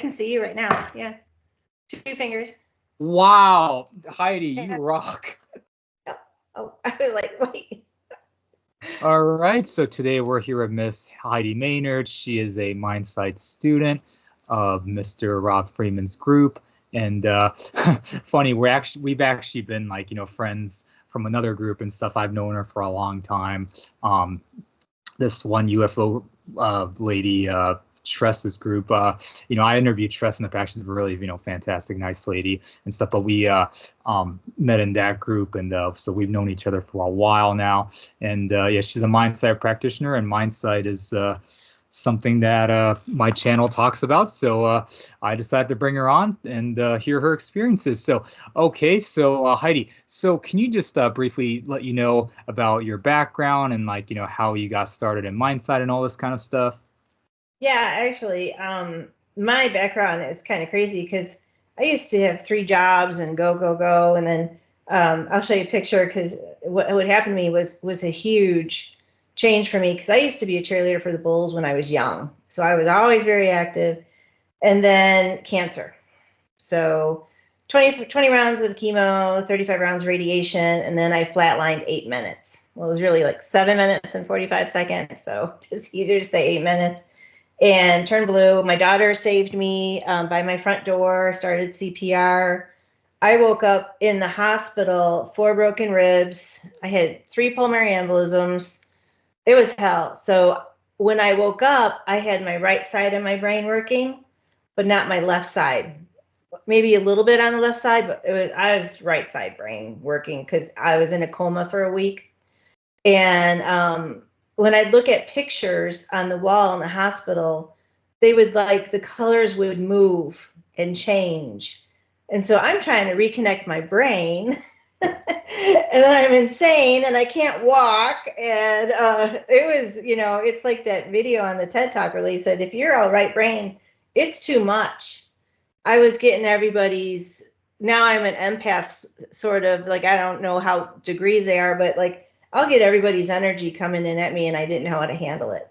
can see you right now. Yeah. 2 fingers. Wow. Heidi, you rock. Oh, I was like, wait. All right. So today we're here with Miss Heidi Maynard. She is a Mindsight student of Mr. Rob Freeman's group. And funny, we've actually been like, friends from another group and stuff. I've known her for a long time. This one UFO lady, Tress's group, I interviewed Tress in the past. She's a really, fantastic, nice lady and stuff. But we met in that group, and so we've known each other for a while now. And yeah, she's a Mindsight practitioner, and Mindsight is something that my channel talks about. So I decided to bring her on and hear her experiences. So, okay, so Heidi, so can you just briefly let you know about your background and like, how you got started in Mindsight and all this kind of stuff? Yeah, actually, my background is kind of crazy because I used to have 3 jobs and go. And then I'll show you a picture because what happened to me was a huge change for me because I used to be a cheerleader for the Bulls when I was young. So I was always very active. And then cancer. So 20 rounds of chemo, 35 rounds of radiation, and then I flatlined 8 minutes. Well, it was really like 7 minutes and 45 seconds. So just easier to say 8 minutes. And turned blue. My daughter saved me by my front door, started CPR. I woke up in the hospital, 4 broken ribs. I had 3 pulmonary embolisms. It was hell. So when I woke up, I had my right side of my brain working, but not my left side. Maybe a little bit on the left side, but I was right side brain working because I was in a coma for a week. And when I'd look at pictures on the wall in the hospital, they would like the colors would move and change. And so I'm trying to reconnect my brain and then I'm insane and I can't walk. And it was, it's like that video on the TED Talk where they said, if you're all right brain, it's too much. I was getting everybody's, now I'm an empath, sort of like, I don't know how degrees they are, but like, I'll get everybody's energy coming in at me and I didn't know how to handle it.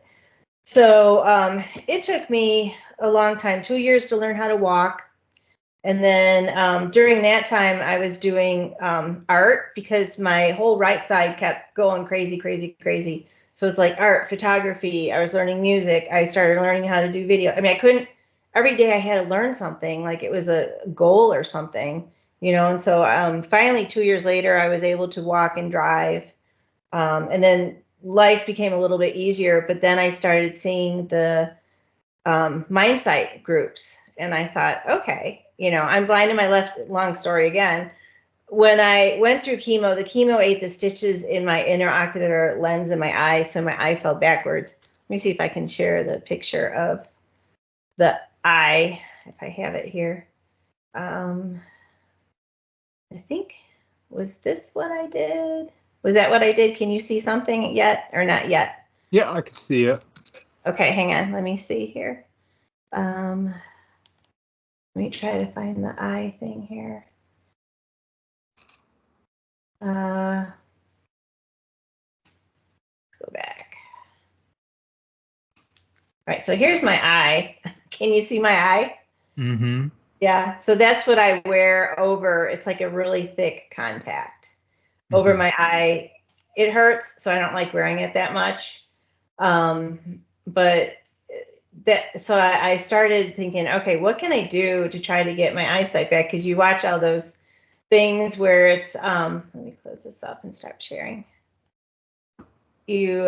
So it took me a long time, 2 years to learn how to walk. And then during that time, I was doing art because my whole right side kept going crazy. So it's like art, photography. I was learning music. I started learning how to do video. I mean, I couldn't, every day I had to learn something, like it was a goal or something, And so finally, 2 years later, I was able to walk and drive. And then life became a little bit easier, but then I started seeing the Mindsight groups. And I thought, okay, I'm blind in my left, long story again. When I went through chemo, the chemo ate the stitches in my interocular lens in my eye, so my eye fell backwards. Let me see if I can share the picture of the eye, if I have it here. I think, was this what I did? Was that what I did? Can you see something yet or not yet? Yeah, I can see it. Okay, hang on. Let me see here. Let me try to find the eye thing here. Let's go back. All right, so here's my eye. Can you see my eye? Mm-hmm. Yeah, so that's what I wear over. It's like a really thick contact over my eye. It hurts, so I don't like wearing it that much. But so I started thinking, okay, what can I do to try to get my eyesight back? Because you watch all those things where it's, let me close this up and stop sharing. You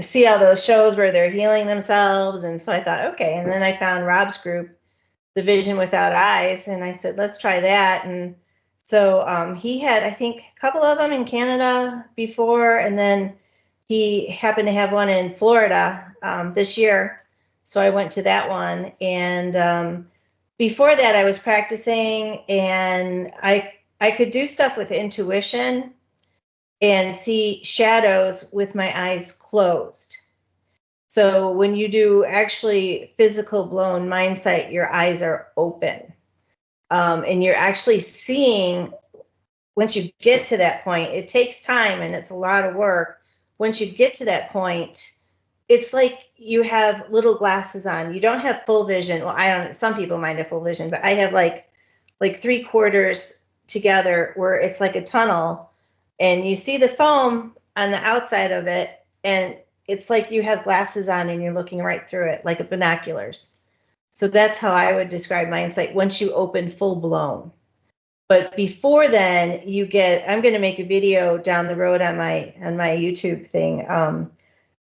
see all those shows where they're healing themselves. And so I thought, okay. And then I found Rob's group, The Vision Without Eyes. And I said, let's try that. And so he had, I think, a couple of them in Canada before. And then he happened to have one in Florida this year. So I went to that one. And before that, I was practicing and I could do stuff with intuition and see shadows with my eyes closed. So when you do actually physical blown Mindsight, your eyes are open. And you're actually seeing, once you get to that point, it takes time and it's a lot of work. Once you get to that point, it's like you have little glasses on. You don't have full vision. Well, I don't, some people might have full vision, but I have like 3/4 together where it's like a tunnel, and you see the foam on the outside of it, and it's like you have glasses on and you're looking right through it like binoculars. So that's how I would describe Mindsight once you open full blown. But before then, you get, I'm going to make a video down the road on my YouTube thing,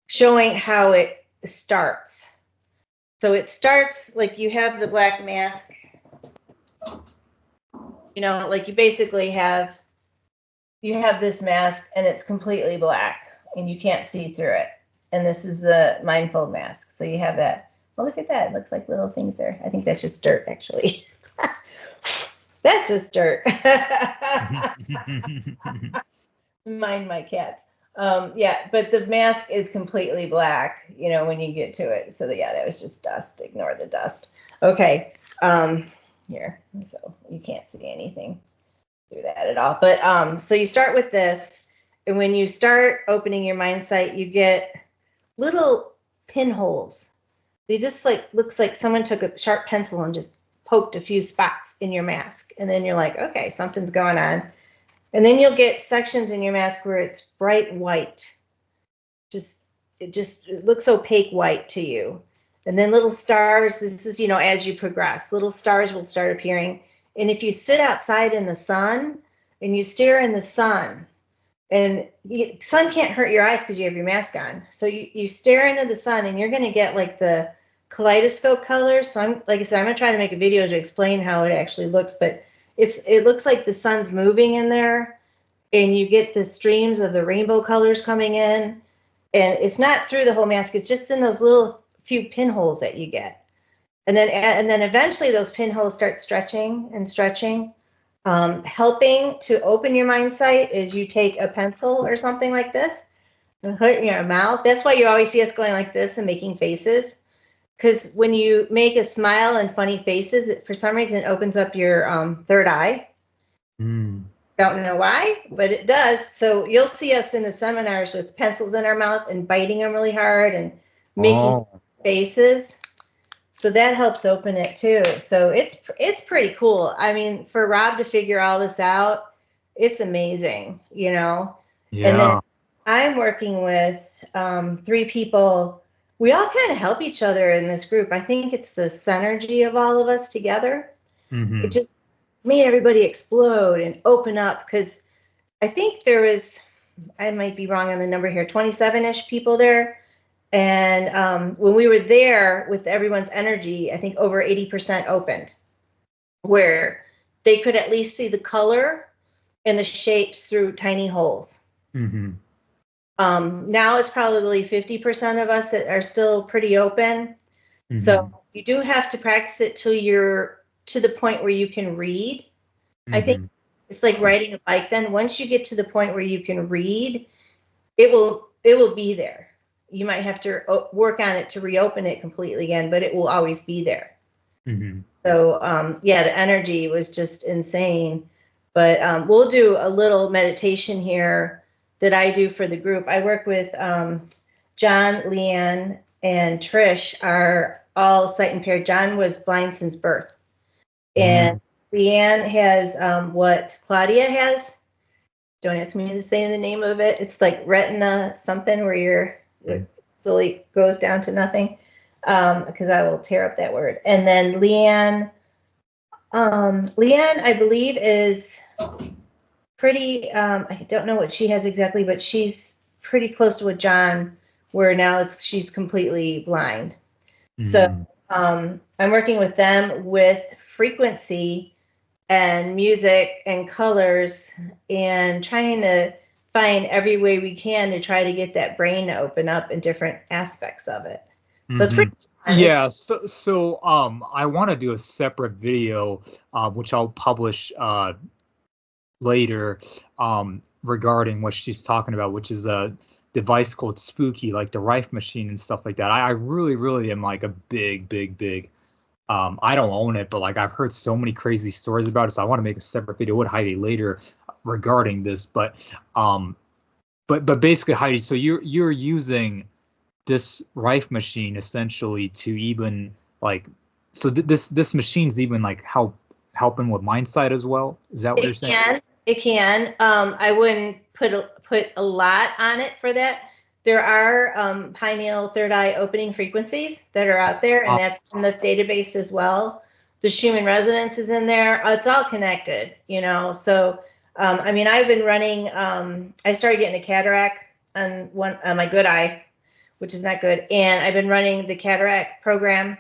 showing how it starts. So it starts like you have the black mask, you know, like you basically have, you have this mask and it's completely black and you can't see through it. And this is the Mindfold mask. So you have that. Well, look at that. It looks like little things there. I think that's just dirt, actually. That's just dirt. Mind my cats. Yeah, but the mask is completely black, you know, when you get to it. So yeah, that was just dust. Ignore the dust. Okay. Here. So you can't see anything through that at all. But so you start with this, and when you start opening your Mindsight, you get little pinholes. They just like, looks like someone took a sharp pencil and just poked a few spots in your mask. And then you're like, okay, something's going on. And then you'll get sections in your mask where it's bright white. It looks opaque white to you. And then little stars, this is, you know, as you progress, little stars will start appearing. And if you sit outside in the sun and you stare in the sun, and the sun can't hurt your eyes because you have your mask on. So you stare into the sun and you're going to get like the kaleidoscope colors. So I'm, like I said, I'm going to try to make a video to explain how it actually looks, but it looks like the sun's moving in there, and you get the streams of the rainbow colors coming in, and it's not through the whole mask. It's just in those little few pinholes that you get. And then eventually those pinholes start stretching and stretching. Helping to open your Mindsight is you take a pencil or something like this and put it in your mouth. That's why you always see us going like this and making faces. Because when you make a smile and funny faces, for some reason it opens up your third eye. Don't know why, but it does. So you'll see us in the seminars with pencils in our mouth and biting them really hard and making faces. So that helps open it too. So it's pretty cool. I mean, for Rob to figure all this out, it's amazing, you know. Yeah. And then I'm working with 3 people. We all kind of help each other in this group. I think it's the synergy of all of us together. It just made everybody explode and open up, because I think there was, I might be wrong on the number here, 27-ish people there. And when we were there with everyone's energy, I think over 80% opened, where they could at least see the color and the shapes through tiny holes. Now it's probably 50% of us that are still pretty open. So you do have to practice it till you're to the point where you can read. I think it's like riding a bike. Then once you get to the point where you can read, it will be there. You might have to work on it to reopen it completely again, but it will always be there. So yeah, the energy was just insane. But we'll do a little meditation here that I do for the group. I work with John, Leanne, and Trish are all sight impaired. John was blind since birth. And Leanne has what Claudia has. Don't ask me to say the name of it. It's like retina something, where your slowly goes down to nothing, because I will tear up that word. And then Leanne, I believe, is pretty, I don't know what she has exactly, but she's pretty close to what John, where now she's completely blind. So I'm working with them with frequency and music and colors, and trying to find every way we can to try to get that brain to open up in different aspects of it. So it's pretty fun. Yeah, so I want to do a separate video, which I'll publish later, regarding what she's talking about, which is a device called Spooky, like the Rife machine and stuff like that. I really am like a big I don't own it, but like I've heard so many crazy stories about it, so I want to make a separate video with Heidi later regarding this. But basically, Heidi, so you're using this Rife machine essentially to even like, so this machine's even like helping with Mindsight as well. Is that what you're It saying? can. It can. I wouldn't put a lot on it for that. There are pineal third eye opening frequencies that are out there, and that's in the database as well. The Schumann resonance is in there. It's all connected, you know. So, I mean, I've been running. I started getting a cataract on one on my good eye, which is not good, and I've been running the cataract program.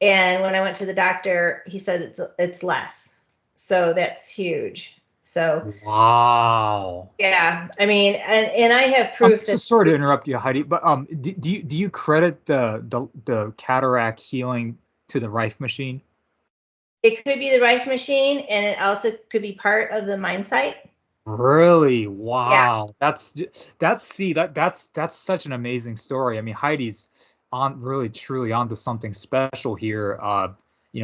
And when I went to the doctor, he said it's less. So that's huge. So Wow. yeah, I mean, and I have proof So that sorry to interrupt you, Heidi, but do you credit the cataract healing to the Rife machine? it could be the Rife machine, and it also could be part of the Mindsight. Really? Yeah. Wow. That's such an amazing story. I mean, Heidi's on really truly onto something special here.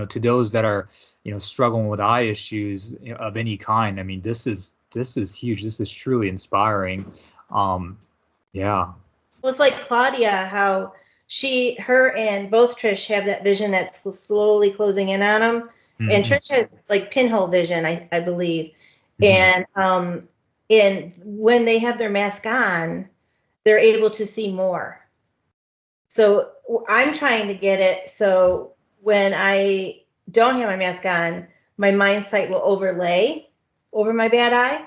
To those that are, struggling with eye issues, of any kind. I mean, this is huge. This is truly inspiring. Yeah. Well, it's like Claudia, how her and both Trish have that vision that's slowly closing in on them. And Mhm. Trish has like pinhole vision, I believe. Mhm. And when they have their mask on, they're able to see more. So I'm trying to get it so when I don't have my mask on, my mind sight will overlay over my bad eye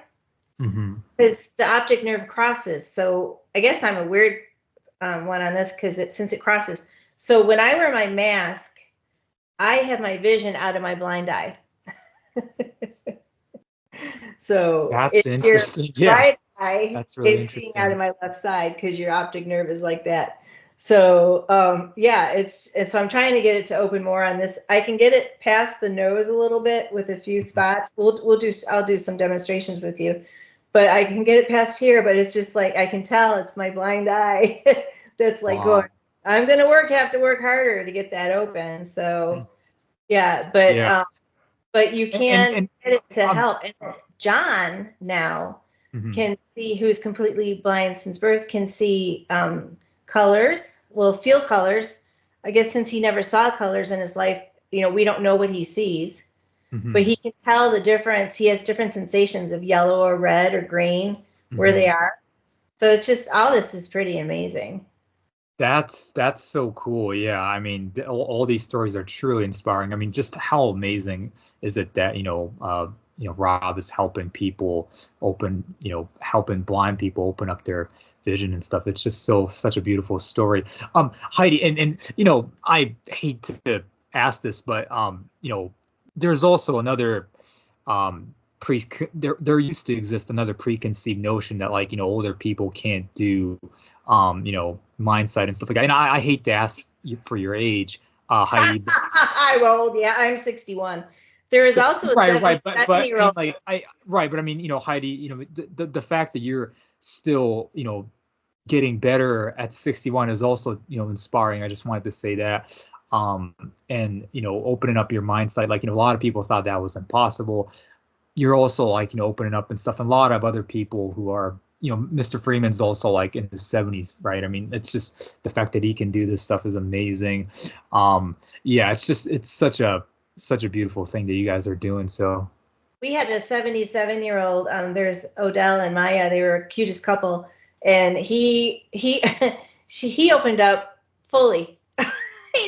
Mhm. because the optic nerve crosses. So I guess I'm a weird one on this because since it crosses. So when I wear my mask, I have my vision out of my blind eye. So That's it's your interesting. Yeah, right eye that's really is seeing out interesting. of my left side because your optic nerve is like that. So yeah, so I'm trying to get it to open more on this. I can get it past the nose a little bit with a few spots. I'll do some demonstrations with you, but I can get it past here. But it's just like I can tell it's my blind eye that's like going. Wow. I'm gonna have to work harder to get that open. So yeah, Yeah. but you And can get it to um help. And John now mhm. can see, who's completely blind since birth, can see colors, will feel colors. I guess since he never saw colors in his life, we don't know what he sees, but Mhm. he can tell the difference. He has different sensations of yellow or red or green where they Mhm. are. So it's just all this is pretty amazing. That's so cool. Yeah, I mean, all these stories are truly inspiring. I mean, just how amazing is it that Rob is helping people helping blind people open up their vision and stuff. It's just such a beautiful story. Heidi, and I hate to ask this, but there's also another pre there used to exist another preconceived notion that, like, older people can't do mindsight and stuff like that. And I hate to ask you for your age, Heidi, but I'm old. Yeah, I'm 61. There is also a right, but I mean, 77-year-old. like, but I mean, Heidi, the fact that you're still, getting better at 61 is also, inspiring. I just wanted to say that. And opening up your mindset, like, a lot of people thought that was impossible. You're also, like, opening up and stuff. And a lot of other people who are, Mr. Freeman's also like in his 70s, right? I mean, it's just the fact that he can do this stuff is amazing. Yeah, it's such a beautiful thing that you guys are doing. So We had a 77-year-old. There's Odell and Maya. They were a cutest couple, and he opened up fully.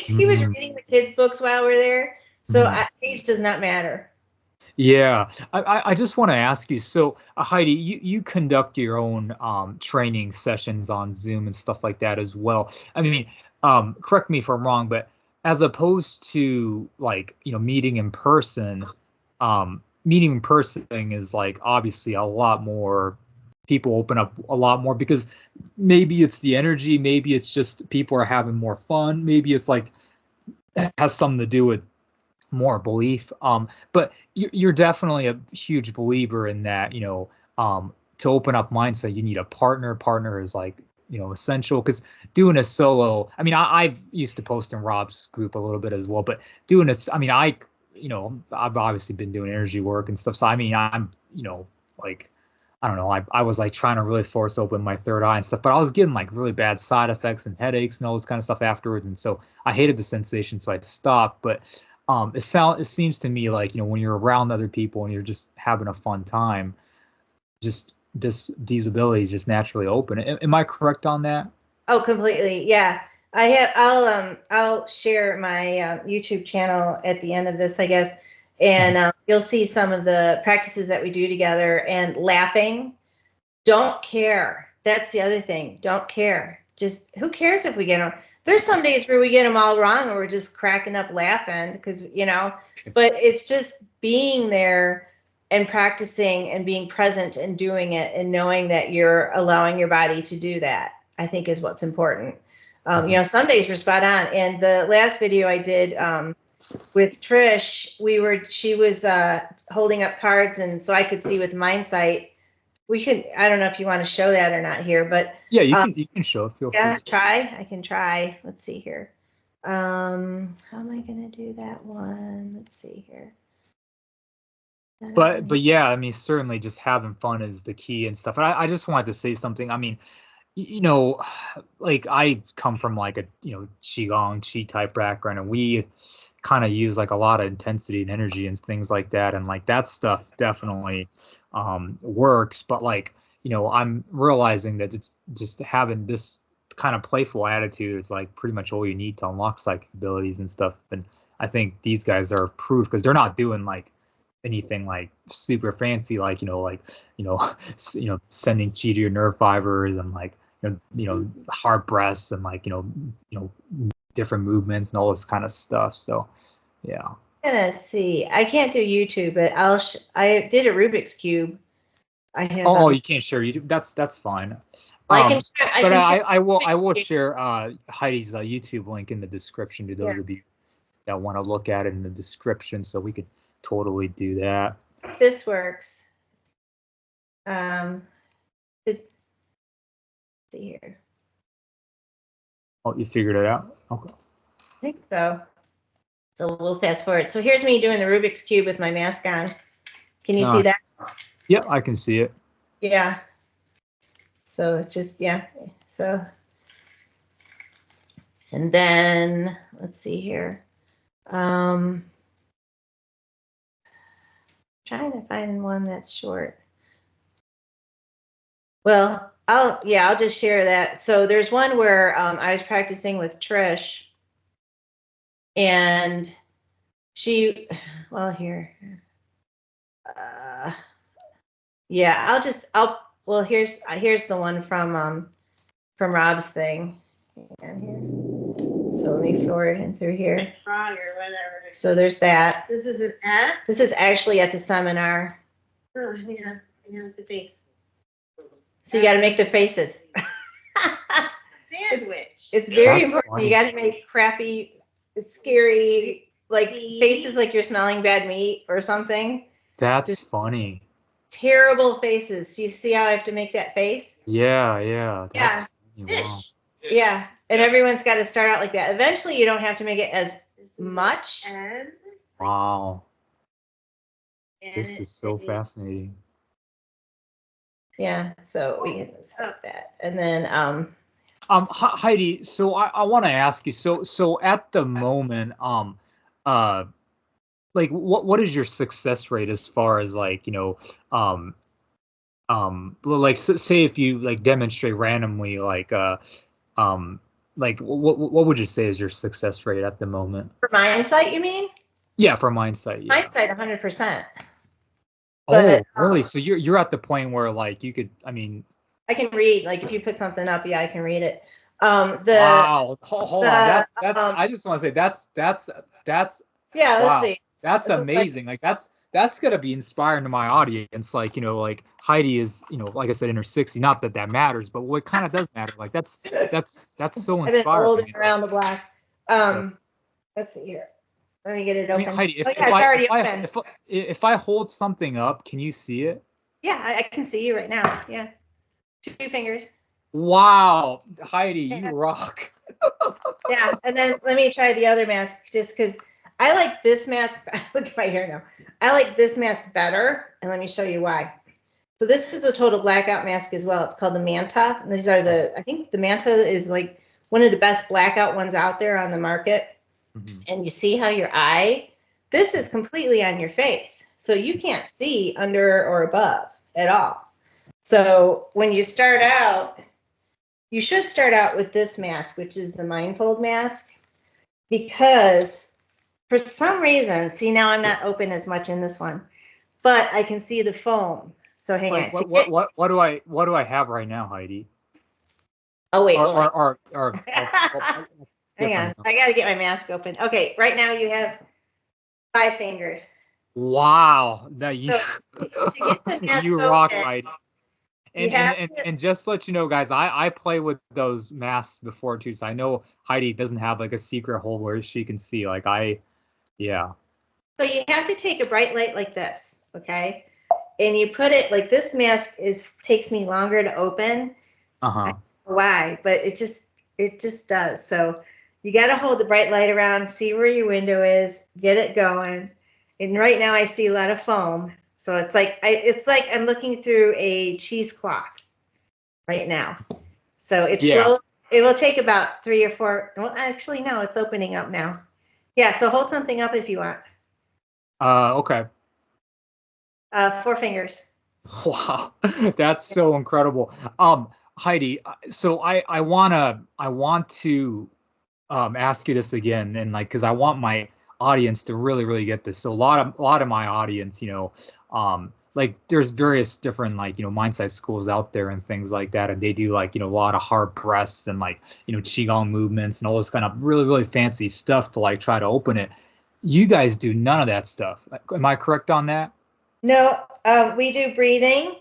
He was mhm, reading the kids' books while we're there. So mhm. age does not matter. Yeah, I just want to ask you. So, Heidi, you conduct your own training sessions on Zoom and stuff like that as well. I mean, correct me if I'm wrong, but as opposed to, like, meeting in person is, like, obviously a lot more. People open up a lot more because maybe it's the energy, maybe it's just people are having more fun, maybe it's like it has something to do with more belief. But you're definitely a huge believer in that, to open up mindset, you need a partner. Partner is, like, essential, because doing a solo, I mean, I've used to post in Rob's group a little bit as well, but doing this, I mean, I've obviously been doing energy work and stuff. So, I mean, I'm, like, I don't know, I was like trying to really force open my third eye and stuff, but I was getting like really bad side effects and headaches and all this kind of stuff afterwards. And so I hated the sensation, so I stopped. But it seems to me like, when you're around other people and you're just having a fun time, just these abilities just naturally open. Am I correct on that? Oh, completely. Yeah. I'll share my YouTube channel at the end of this, I guess. And you'll see some of the practices that we do together, and laughing. Don't care. That's the other thing. Don't care. Just who cares if we get them? There's some days where we get them all wrong and we're just cracking up laughing because, but it's just being there and practicing and being present and doing it and knowing that you're allowing your body to do that, I think is what's important. Some days we're spot on. And the last video I did with Trish, she was holding up cards, and so I could see with Mindsight. I don't know if you want to show that or not here, but yeah, you can show it. Feel free. I can try. Let's see here. How am I gonna do that one? Let's see here. But yeah, I mean, certainly just having fun is the key and stuff. And I just wanted to say something. I mean, like I come from like a qigong qi type background, and we kind of use like a lot of intensity and energy and things like that, and like that stuff definitely works. But like I'm realizing that it's just having this kind of playful attitude is like pretty much all you need to unlock psychic abilities and stuff. And I think these guys are proof, because they're not doing like anything like super fancy, like sending chi to your nerve fibers and like hard breaths and like different movements and all this kind of stuff. So yeah, I'm gonna see. I can't do YouTube, but I did a Rubik's cube. I have. Oh, you can't share YouTube. That's fine. I will share Heidi's YouTube link in the description to those of you that want to look at it in the description, so we could totally do that. This works. Let's see here. Oh, you figured it out? Okay. I think so. So we'll fast forward. So here's me doing the Rubik's Cube with my mask on. Can you see that? Yeah, I can see it. Yeah. So it's just, So, and then let's see here. Trying to find one that's short. Well, I'll just share that. So there's one where I was practicing with Trish, and here's the one from Rob's thing. So let me forward and through here. Frog or whatever. So there's that. This is an S? This is actually at the seminar. Oh, yeah. The face. So you got to make the faces. Sandwich. It's very That's important. funny. You got to make crappy, scary, like faces like you're smelling bad meat or something. That's Just funny. terrible faces. Do you see how I have to make that face? Yeah. That's funny. Wow. Fish. Yeah. And everyone's got to start out like that. Eventually, you don't have to make it as much. Wow. And This is so fascinating. Yeah. So we can stop that. And then, Heidi, so I want to ask you, so at the moment, like what is your success rate as far as like, like say if you like demonstrate randomly, like what would you say is your success rate at the moment? for Mindsight, you mean? Yeah, for Mindsight. Yeah. Mindsight, 100%. Oh, really? So you're at the point where like you could, I mean, I can read. Like if you put something up, I can read it. Wow. Hold on. That's I just want to say that's yeah. wow. Let's see. That's This is amazing. Like that's gonna be inspiring to my audience. Like like Heidi is like I said in her 60s. Not that matters, but what kind of does matter? Like that's so I've been inspiring. holding around the block. Let's see here. Let me get it open. I mean, Heidi, it's already open. if I hold something up, can you see it? Yeah, I can see you right now. Yeah, 2 fingers. Wow, Heidi, you rock. Yeah, and then let me try the other mask just because I like this mask. Look at my hair now. I like this mask better, and let me show you why. So this is a total blackout mask as well. It's called the Manta. And these are I think the Manta is like one of the best blackout ones out there on the market. Mm-hmm. And you see how your eye, this is completely on your face. So you can't see under or above at all. So when you start out, you should start out with this mask, which is the Mindfold mask, because for some reason, see, now I'm not open as much in this one, but I can see the foam. So hang Like on. what do I have right now, Heidi? Oh wait, or hang on. I got to get my mask open. Okay, right now you have 5 fingers. Wow, that you So to get the mask you rock, open, Heidi. you And just to let you know, guys, I play with those masks before too, so I know Heidi doesn't have like a secret hole where she can see. Like yeah. So you have to take a bright light like this, okay? And you put it like this mask takes me longer to open. Uh-huh. I don't know why, but it just does. So you got to hold the bright light around, see where your window is, get it going. And right now I see a lot of foam. So it's like I'm looking through a cheesecloth right now. So it's slow. It will take about 3 or 4. Well, actually, no, it's opening up now. Yeah, so hold something up if you want. Okay. 4 fingers. Wow, that's so incredible. Heidi, so I want to ask you this again, and like, because I want my audience to really get this. So a lot of my audience, like there's various different like mindset schools out there and things like that, and they do like a lot of hard press and like qigong movements and all this kind of really fancy stuff to like try to open it. You guys do none of that stuff. Am I correct on that? No, we do breathing.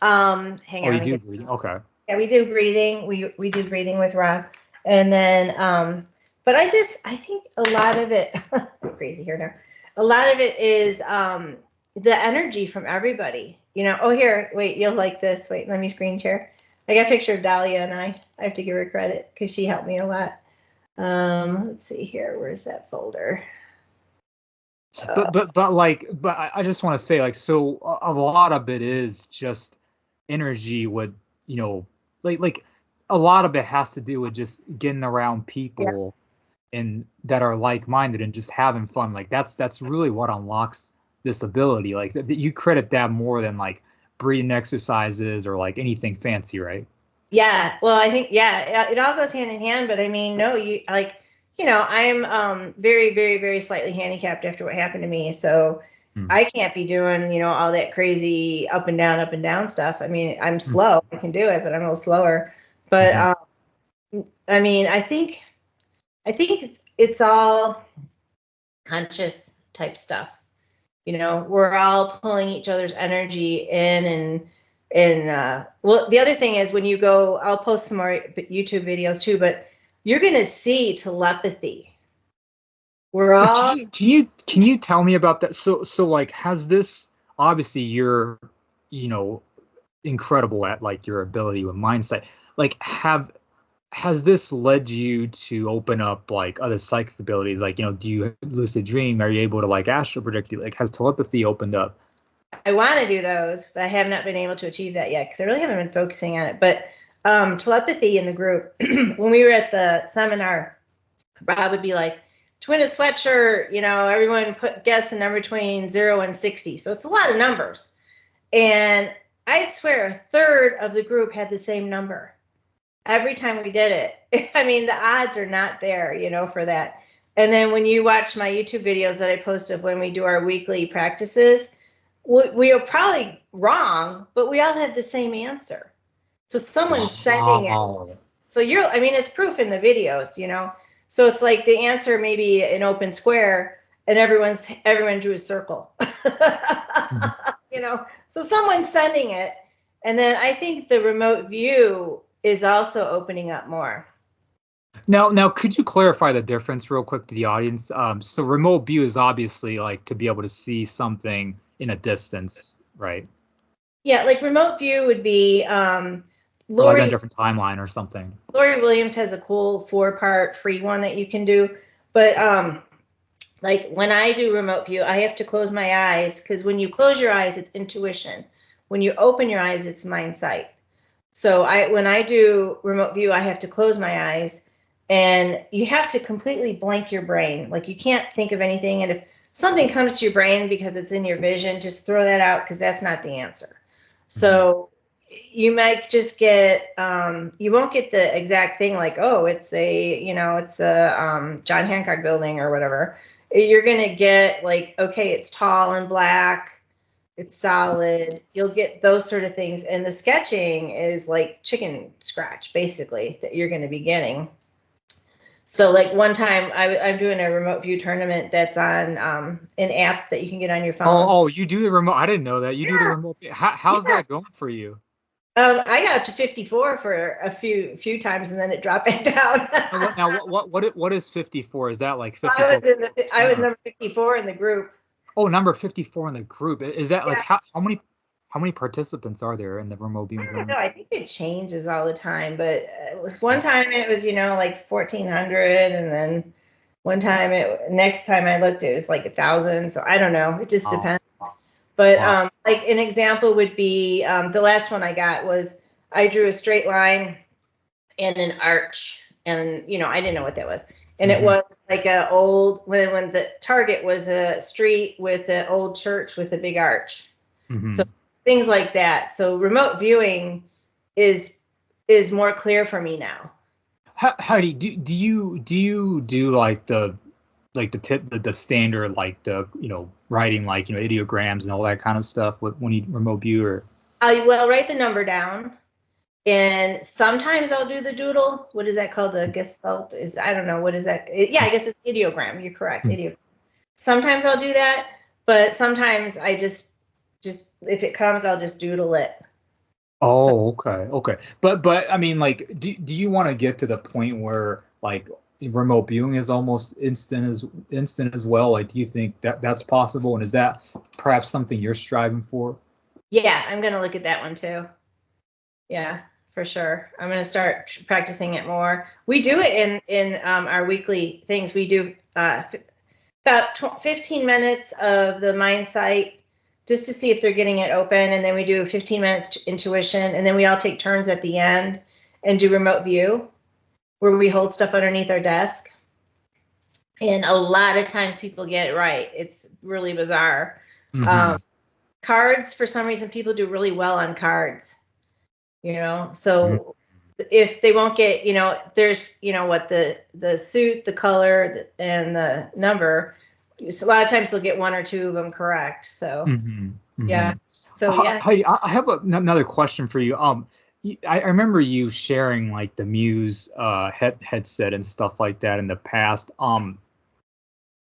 Hang on. Oh, you do breathing. Okay. Yeah, we do breathing. We do breathing with Rob, and then but I think a lot of it. I'm crazy here now. A lot of it is the energy from everybody. Oh, here, wait, you'll like this. Wait, let me screen share. I got a picture of Dahlia, and I have to give her credit because she helped me a lot. Let's see here. Where's that folder? But I just want to say, like, so a lot of it is just energy with like a lot of it has to do with just getting around people and that are like-minded and just having fun. Like that's really what unlocks this ability. Like you credit that more than like breathing exercises or like anything fancy, right? Yeah, well, I think it all goes hand in hand. But I mean, no, I'm very slightly handicapped after what happened to me, so I can't be doing all that crazy up and down stuff. I mean, I'm slow. I can do it, but I'm a little slower. But I mean, I think it's all conscious type stuff. We're all pulling each other's energy in, and well, the other thing is when you go, I'll post some more YouTube videos too, but you're gonna see telepathy. We're all. Can you tell me about that? So like, has this, obviously you're incredible at like your ability with mindset. Like has this led you to open up like other psychic abilities? Like, do you lucid dream? Are you able to like astral project? Like, has telepathy opened up? I want to do those, but I have not been able to achieve that yet because I really haven't been focusing on it. But telepathy in the group, when we were at the seminar, Rob would be like, to win a sweatshirt, everyone guess a number between 0 and 60. So it's a lot of numbers. And I swear a third of the group had the same number every time we did it. I mean, the odds are not there, for that. And then when you watch my YouTube videos that I post of when we do our weekly practices, we are probably wrong, but we all have the same answer. So someone's sending it. So it's proof in the videos, So it's like the answer may be an open square and everyone drew a circle. So someone's sending it. And then I think the remote view is also opening up more. Now, could you clarify the difference real quick to the audience? So remote view is obviously like to be able to see something in a distance, right? Yeah, like remote view would be or like on a different timeline or something. Lori Williams has a cool 4-part free one that you can do. But like when I do remote view, I have to close my eyes because when you close your eyes, it's intuition. When you open your eyes, it's Mindsight. So when I do remote view, I have to close my eyes, and you have to completely blank your brain. Like, you can't think of anything. And if something comes to your brain because it's in your vision, just throw that out, because that's not the answer. So you might just get, you won't get the exact thing, like, oh, it's a John Hancock building or whatever. You're going to get like, okay, it's tall and black. It's solid. You'll get those sort of things. And the sketching is like chicken scratch, basically, that you're going to be getting. So like one time I'm doing a remote view tournament that's on an app that you can get on your phone. Oh, you do the remote. I didn't know that. You do the remote. How's that going for you? I got up to 54 for a few times, and then it dropped back down. Now, what is 54? Is that like 54? I was number 54 in the group. Oh, number 54 in the group. Is that like how many participants are there in the remote viewing? I don't know. I think it changes all the time, but it was one time it was like 1,400, and then next time I looked it was like 1,000. So I don't know. It just depends. But like an example would be the last one I got was I drew a straight line and an arch, and I didn't know what that was. And it was like a old, when the target was a street with an old church with a big arch. So things like that. So remote viewing is more clear for me now. Heidi, do you do like the standard, like the writing, like ideograms and all that kind of stuff when you remote view? Or I'll write the number down. And sometimes I'll do the doodle. What is that called? The gestalt is, I don't know. What is that? Yeah, I guess it's ideogram. You're correct. Ideogram. Sometimes I'll do that, but sometimes I just if it comes, I'll just doodle it. Oh, okay. But I mean, like, do you want to get to the point where like remote viewing is almost instant as well? Like, do you think that's possible? And is that perhaps something you're striving for? Yeah, I'm going to look at that one too. Yeah, for sure. I'm going to start practicing it more. We do it in our weekly things. We do about 15 minutes of the Mindsight just to see if they're getting it open. And then we do 15 minutes to intuition. And then we all take turns at the end and do remote view, where we hold stuff underneath our desk. And a lot of times people get it right. It's really bizarre. Cards, for some reason, people do really well on cards. So if they won't get, there's, what the suit, the color, and the number. So a lot of times they'll get one or two of them correct. So yeah. So yeah. Heidi, I have another question for you. I remember you sharing like the Muse headset and stuff like that in the past.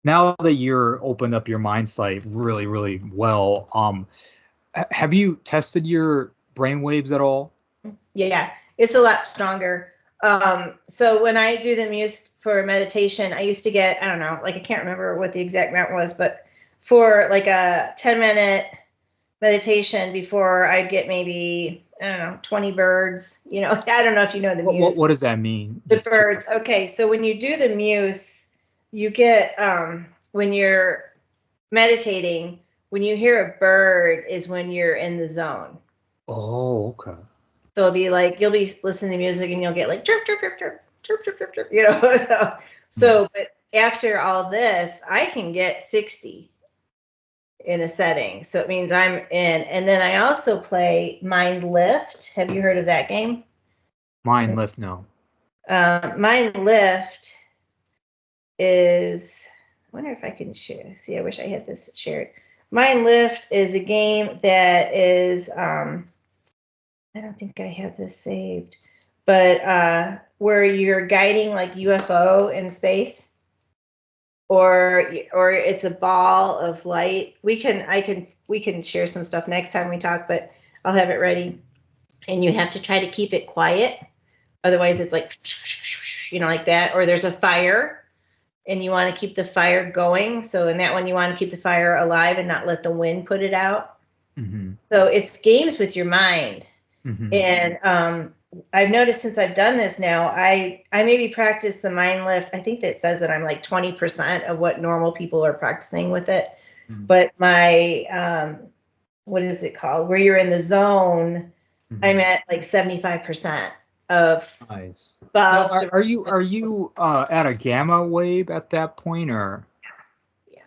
Now that you're opened up your Mindsight really, really well, have you tested your brainwaves at all? Yeah, it's a lot stronger. So when I do the Muse for meditation, I used to get, I don't know, like I can't remember what the exact amount was, but for like a 10-minute meditation before, I'd get maybe, I don't know, 20 birds. I don't know if you know the Muse. What does that mean? The birds. Okay, so when you do the Muse, you get, when you're meditating, when you hear a bird is when you're in the zone. Oh, okay. So it'll be like, you'll be listening to music and you'll get like chirp, chirp, chirp, chirp, chirp, chirp, chirp, chirp, So, but after all this, I can get 60 in a setting. So it means I'm in. And then I also play Mind Lift. Have you heard of that game? Mind Lift, no. Mind Lift is, I wonder if I can share. See, I wish I had this shared. Mind Lift is a game that is, I don't think I have this saved, but where you're guiding like UFO in space, or it's a ball of light. We can share some stuff next time we talk, but I'll have it ready. And you have to try to keep it quiet, otherwise it's like like that. Or there's a fire, and you want to keep the fire going. So in that one, you want to keep the fire alive and not let the wind put it out. So it's games with your mind. And I've noticed since I've done this now, I maybe practice the Mind Lift. I think that says that I'm like 20% of what normal people are practicing with it. But my what is it called? Where you're in the zone. I'm at like 75% of Nice. above Now, the. are you at a gamma wave at that point, or? Yeah.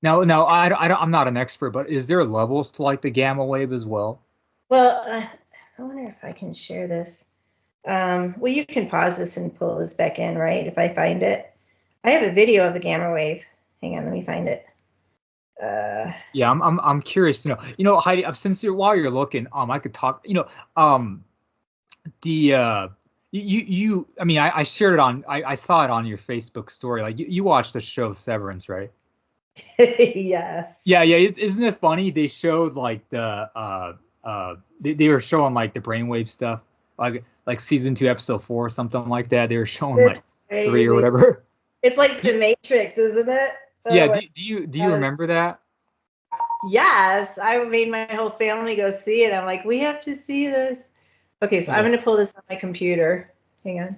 No, I'm not an expert, but is there levels to like the gamma wave as well? Well, I wonder if I can share this. Well, you can pause this and pull this back in, right? If I find it. I have a video of the gamma wave. Hang on, let me find it. Yeah, I'm curious to know. Heidi, since while you're looking, I could talk. The I mean, I shared it on. I saw it on your Facebook story. Like you watched the show Severance, right? Yes. Yeah. Isn't it funny? They showed like they were showing like the brainwave stuff, like season 2, episode 4, or something like that. They were showing like It's 3 or crazy. whatever. It's like the Matrix, isn't it? Yeah. Oh, Do you remember that? yes, I made my whole family go see it. I'm like, we have to see this. Okay, so I'm Yeah. going to pull this on my computer. Hang on.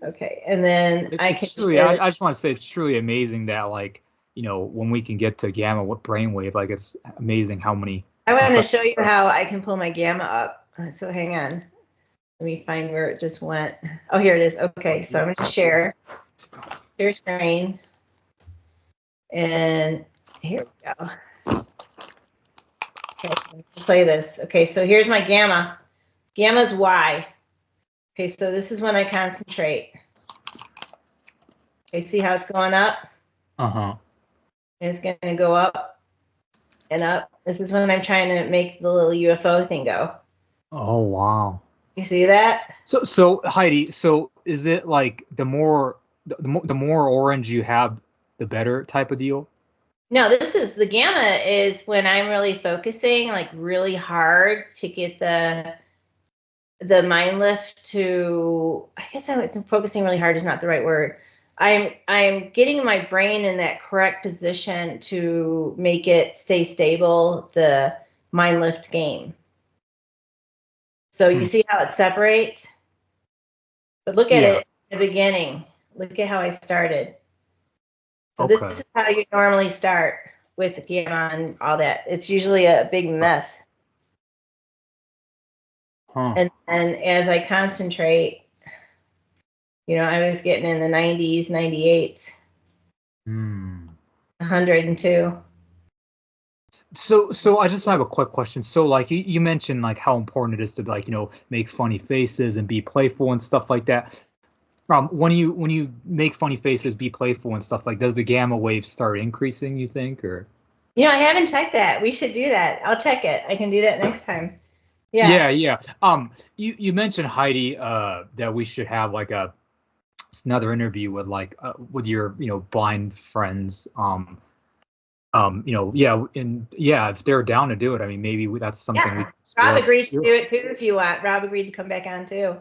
Okay, and then I can It's truly. share I just want to say it's truly amazing that like when we can get to gamma brainwave, like it's amazing how many. I want to show you how I can pull my gamma up. So hang on. Let me find where it just went. Oh, here it is. Okay, so I'm going to share screen. And here we go. Okay, so play this. Okay, so here's my gamma. Gamma's Y. Okay, so this is when I concentrate. Okay, see how it's going up? Uh-huh. And it's going to go up and up. This is when I'm trying to make the little UFO thing go. Oh, wow. You see that? So Heidi, so is it like the more orange you have, the better type of deal? No, this is the gamma is when I'm really focusing like really hard to get the mind lift to, I guess I'm focusing really hard is not the right word. I'm getting my brain in that correct position to make it stay stable, the mind lift game. So you see how it separates? But look at it in the beginning. Look at how I started. So this is how you normally start with gamma and all that. It's usually a big mess. And as I concentrate, I was getting in the 90s, 98s, 102. So I just have a quick question. So like you mentioned like how important it is to like make funny faces and be playful and stuff like that. When you make funny faces, be playful and stuff like, does the gamma wave start increasing, you think, or? I haven't checked that. We should do that. I'll check it. I can do that next time. Yeah. Yeah. You mentioned, Heidi, that we should have like another interview with like with your blind friends. If they're down to do it, I mean, maybe that's something we can Rob agreed to do it too if you want. Rob agreed to come back on too.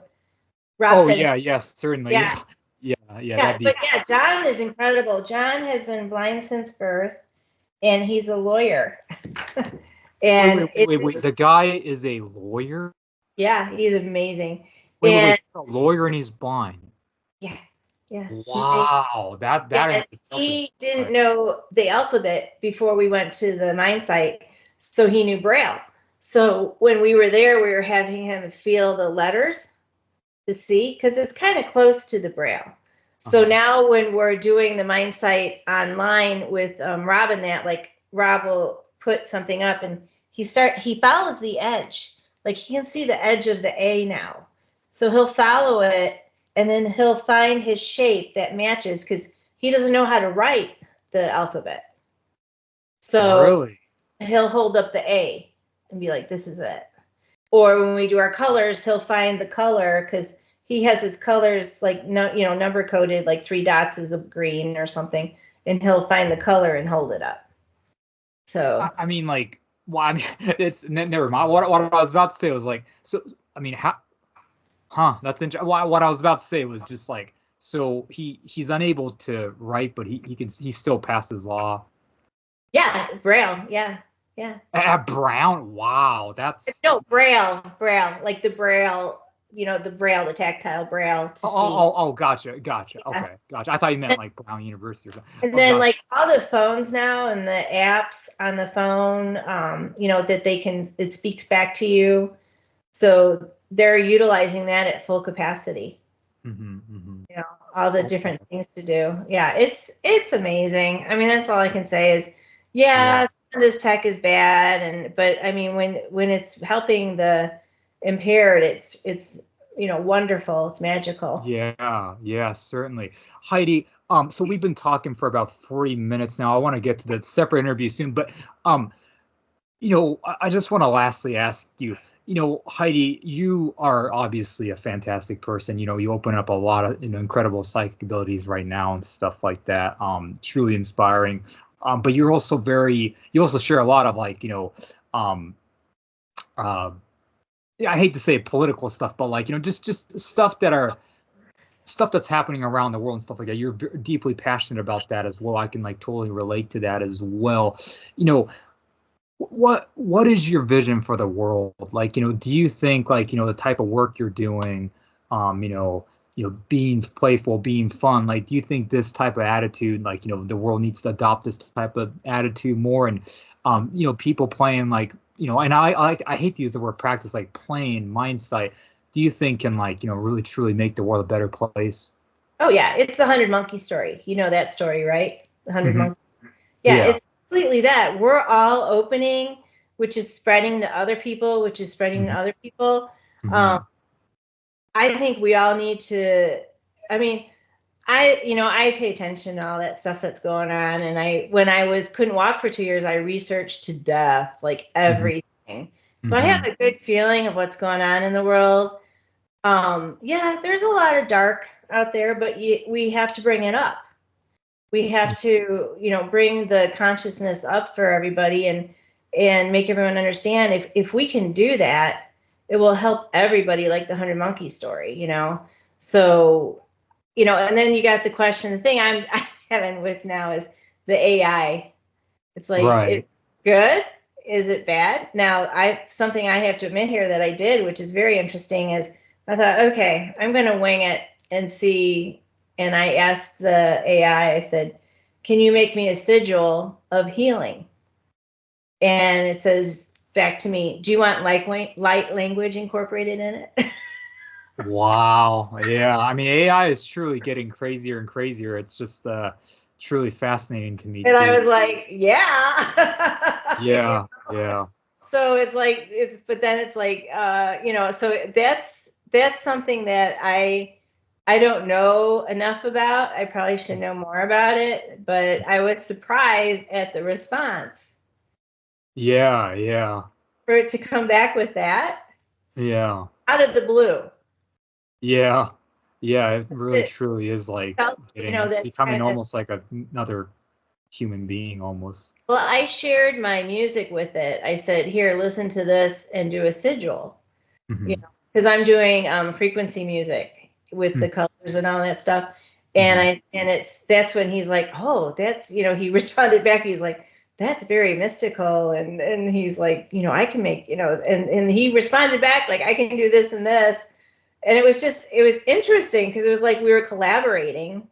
Rob said, yes, certainly. Yeah. That'd be... But John is incredible. John has been blind since birth, and he's a lawyer. And wait, the guy is a lawyer? Yeah, he's amazing. Wait, a lawyer and he's blind. Yeah. Wow, that he didn't know the alphabet before we went to the Mindsight, so he knew Braille. So when we were there, we were having him feel the letters to see, because it's kind of close to the Braille. So now when we're doing the Mindsight online with Rob and that, like Rob will put something up and he follows the edge. Like he can see the edge of the A now. So he'll follow it and then he'll find his shape that matches, because he doesn't know how to write the alphabet. So really, he'll hold up the A and be like, this is it. Or when we do our colors, he'll find the color, because he has his colors like number coded, like 3 dots is a green or something, and he'll find the color and hold it up. So I mean, like, well, I mean, it's never mind. What I was about to say was like, so I mean, that's interesting. What I was about to say was just like, so he's unable to write, but he still passes law. Yeah, Braille. Yeah. At Brown, wow, that's no Braille, like the Braille the braille, the tactile braille to see. Gotcha. Yeah. Okay, gotcha. I thought you meant like Brown University or something. And then like all the phones now and the apps on the phone, that it speaks back to you. So they're utilizing that at full capacity. All the different things to do. Yeah, it's amazing. I mean, that's all I can say is, some of this tech is bad, but I mean, when it's helping the impaired, it's wonderful. It's magical. Yeah, certainly. Heidi, so we've been talking for about 40 minutes now. I want to get to the separate interview soon, but I just want to lastly ask you, Heidi, you are obviously a fantastic person. You open up a lot of incredible psychic abilities right now and stuff like that. Truly inspiring. But you're also you also share a lot of like, I hate to say political stuff, but like, just stuff that's happening around the world and stuff like that. You're deeply passionate about that as well. I can like totally relate to that as well. What is your vision for the world? Like, do you think like, the type of work you're doing, being playful, being fun, like, do you think this type of attitude, like, the world needs to adopt this type of attitude more? And, people playing like, and I hate to use the word practice, like playing Mindsight, do you think can like, really truly make the world a better place? Oh yeah, it's the 100 monkey story. You know that story, right? The 100 monkeys. Yeah, it's completely that. We're all opening, which is spreading to other people, which is spreading to other people. I think we all need to, I mean, I pay attention to all that stuff that's going on. And when I couldn't walk for 2 years, I researched to death, like everything. So I have a good feeling of what's going on in the world. There's a lot of dark out there, but we have to bring it up. We have to, bring the consciousness up for everybody and make everyone understand if we can do that, it will help everybody, like the 100 monkey story, So, and then you got the question, the thing I'm having with now is the AI. It's like, It's good. Is it bad? Now, something I have to admit here that I did, which is very interesting, is I thought, okay, I'm going to wing it and see. And I asked the AI, I said, can you make me a sigil of healing? And it says back to me, do you want light language incorporated in it? Wow. Yeah. I mean, AI is truly getting crazier and crazier. It's just truly fascinating to me. And I was like, yeah. Yeah. So it's like, but then it's like, so that's something that I don't know enough about. I probably should know more about it, but I was surprised at the response. Yeah. For it to come back with that. Yeah. Out of the blue. Yeah. It really truly is like becoming almost like another human being almost. Well, I shared my music with it. I said, here, listen to this and do a sigil. Because I'm doing frequency music with the colors and all that stuff. And that's when he's like, oh, that's, he responded back. He's like, that's very mystical. And he's like, I can make, and he responded back, like, I can do this and this. And it was interesting because it was like we were collaborating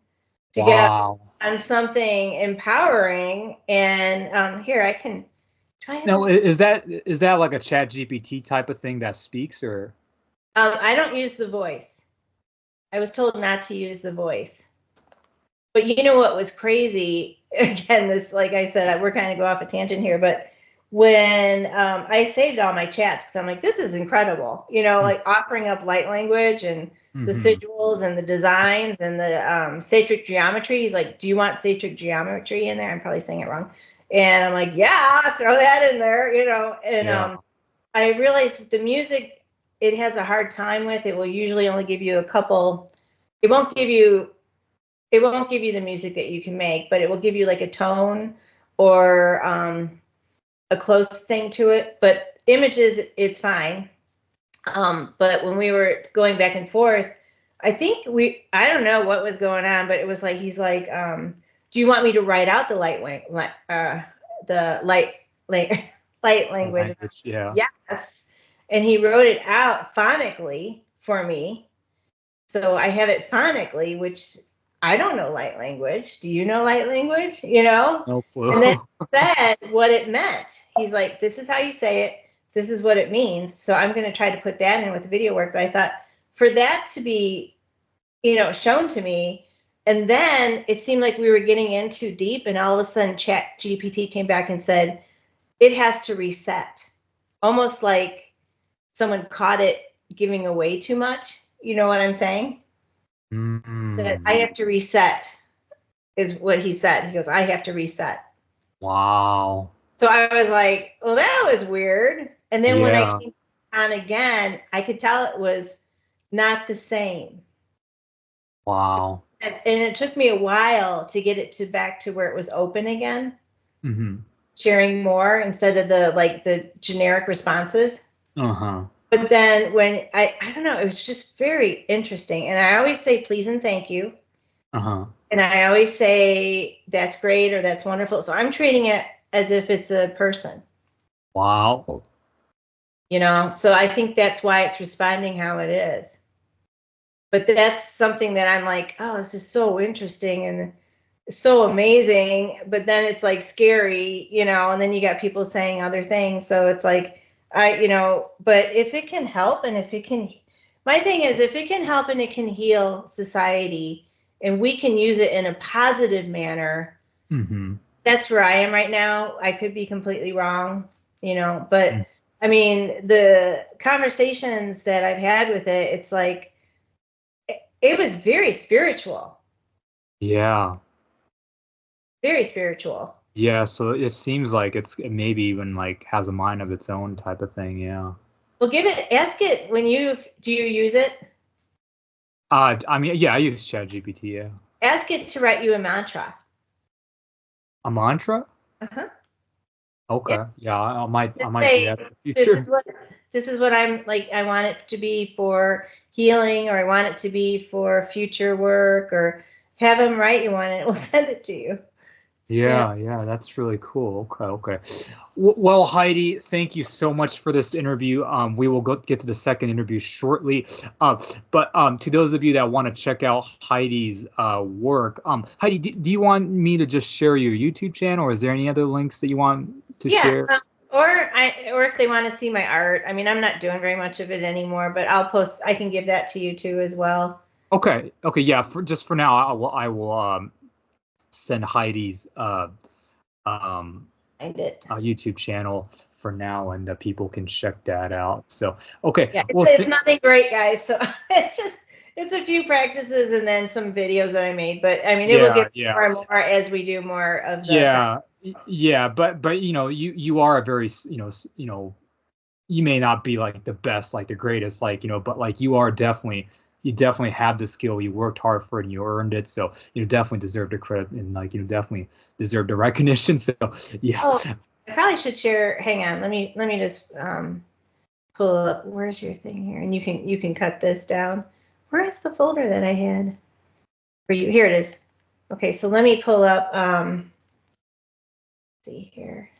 together on something empowering. And here, I can try. Now, is that like a Chat GPT type of thing that speaks, or? I don't use the voice. I was told not to use the voice. But you know what was crazy? Again, this, like I said, we're kind of go off a tangent here, but when I saved all my chats, because I'm like, this is incredible, like offering up light language and the sigils and the designs and the sacred geometry. He's like, do you want sacred geometry in there? I'm probably saying it wrong. And I'm like, yeah, throw that in there, and I realized the music, it has a hard time with. It will usually only give you a couple. It won't give you the music that you can make, but it will give you like a tone or a close thing to it. But images, it's fine. But when we were going back and forth, I think I don't know what was going on, but it was like, he's like, do you want me to write out the light language? Yeah. Yes. And he wrote it out phonetically for me. So I have it phonically, which I don't know light language. Do you know light language? You know? No clue. And then said what it meant. He's like, this is how you say it. This is what it means. So I'm going to try to put that in with the video work. But I thought for that to be, shown to me, and then it seemed like we were getting in too deep, and all of a sudden Chat GPT came back and said, it has to reset. Almost like someone caught it giving away too much. You know what I'm saying? That I have to reset is what he said. He goes, I have to reset. Wow. So I was like, well, that was weird. And then when I Yeah. came on again, I could tell it was not the same. Wow. And it took me a while to get it back to where it was open again, sharing more instead of the generic responses. But then when I don't know, it was just very interesting. And I always say please and thank you. And I always say that's great or that's wonderful. So I'm treating it as if it's a person. Wow. So I think that's why it's responding how it is. But that's something that I'm like, oh, this is so interesting and so amazing. But then it's like scary, and then you got people saying other things. So it's like, but if it can help and if it can, my thing is if it can help and it can heal society and we can use it in a positive manner, that's where I am right now. I could be completely wrong, but I mean, the conversations that I've had with it, it's like, it was very spiritual. Yeah. Very spiritual. Yeah, so it seems like it maybe even like has a mind of its own type of thing, yeah. Well, ask it do you use it? I mean, yeah, I use ChatGPT, yeah. Ask it to write you a mantra. A mantra? Okay. Yeah, I might do that in the future. This is what I'm like, I want it to be for healing, or I want it to be for future work, or have them write you one and it will send it to you. Yeah, that's really cool. Okay. Well, Heidi, thank you so much for this interview. We will get to the second interview shortly. But to those of you that want to check out Heidi's work, Heidi, do you want me to just share your YouTube channel, or is there any other links that you want to share? Or if they want to see my art. I mean, I'm not doing very much of it anymore, but I can give that to you too as well. Okay. Yeah. For now, I will send Heidi's YouTube channel for now, and people can check that out. So okay. Yeah, it's nothing great, guys. So it's a few practices and then some videos that I made. But I mean, it will get more and more as we do more of the but you are a very you may not be like the best, like the greatest, but like you definitely have the skill. You worked hard for it and you earned it. So you definitely deserve the credit and definitely deserve the recognition. So yeah. Oh, I probably should share. Hang on. Let me just pull up. Where's your thing here? And you can cut this down. Where is the folder that I had for you? Here it is. Okay, so let me pull up. Let's see here.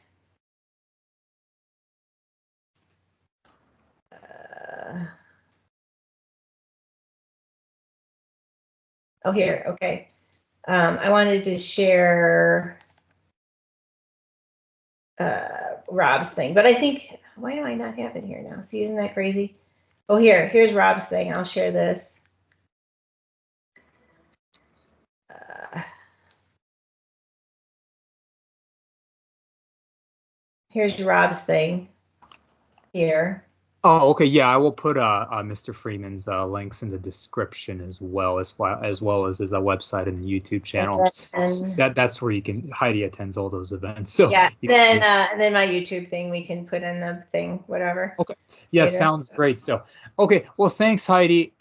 Oh, here. Okay. I wanted to share Rob's thing, but I think, why do I not have it here now? See, isn't that crazy? Oh, here's Rob's thing. I'll share this. Here's Rob's thing here. Oh, okay. Yeah, I will put Mr. Freeman's links in the description as well as his website and YouTube channel. That's where Heidi attends all those events. So yeah, and then my YouTube thing we can put in the thing, whatever. Okay. Yeah, later. Sounds great. So okay. Well, thanks, Heidi.